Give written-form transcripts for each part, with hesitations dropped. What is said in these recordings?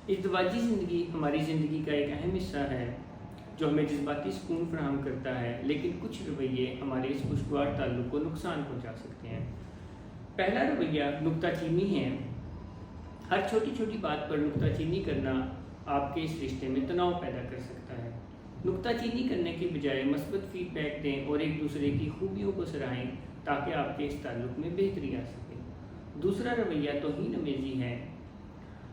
ازدواجی زندگی ہماری زندگی کا ایک اہم حصہ ہے جو ہمیں جذباتی سکون فراہم کرتا ہے، لیکن کچھ رویے ہمارے اس خوشگوار تعلق کو نقصان پہنچا سکتے ہیں۔ پہلا رویہ نکتہ چینی ہے۔ ہر چھوٹی چھوٹی بات پر نکتہ چینی کرنا آپ کے اس رشتے میں تناؤ پیدا کر سکتا ہے۔ نکتہ چینی کرنے کے بجائے مثبت فیڈ بیک دیں اور ایک دوسرے کی خوبیوں کو سراہیں تاکہ آپ کے اس تعلق میں بہتری آ سکے۔ دوسرا رویہ توہین آمیزی ہے۔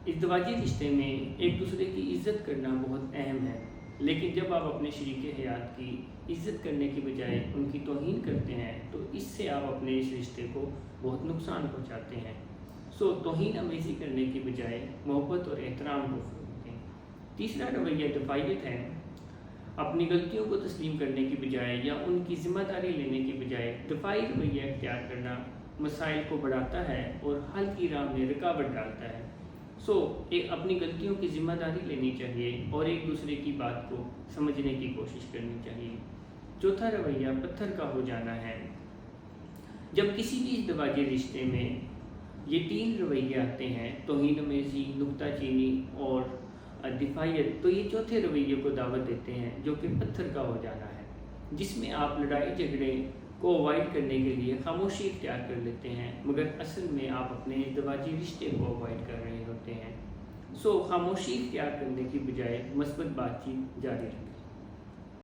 ازدواجی رشتے میں ایک دوسرے کی عزت کرنا بہت اہم ہے، لیکن جب آپ اپنے شریک حیات کی عزت کرنے کی بجائے ان کی توہین کرتے ہیں تو اس سے آپ اپنے اس رشتے کو بہت نقصان پہنچاتے ہیں۔ توہین آمیزی کرنے کی بجائے محبت اور احترام کو فروغ دیں۔ تیسرا رویہ دفاعیت ہے۔ اپنی غلطیوں کو تسلیم کرنے کی بجائے یا ان کی ذمہ داری لینے کی بجائے دفاعی رویہ اختیار کرنا مسائل کو بڑھاتا ہے اور حل کی راہ میں رکاوٹ ڈالتا ہے۔ اپنی غلطیوں کی ذمہ داری لینی چاہیے اور ایک دوسرے کی بات کو سمجھنے کی کوشش کرنی چاہیے۔ چوتھا رویہ پتھر کا ہو جانا ہے۔ جب کسی بھی ازدواجی رشتے میں یہ تین رویے آتے ہیں، توہین آمیزی، نکتہ چینی اور دفاعیت، تو یہ چوتھے رویے کو دعوت دیتے ہیں جو کہ پتھر کا ہو جانا ہے، جس میں آپ لڑائی جھگڑے کو اوائڈ کرنے کے لیے خاموشی اختیار کر لیتے ہیں، مگر اصل میں آپ اپنے ازدواجی رشتے کو اوائڈ کر رہے ہوتے ہیں۔ خاموشی اختیار کرنے کی بجائے مثبت بات چیت جاری رکھیں۔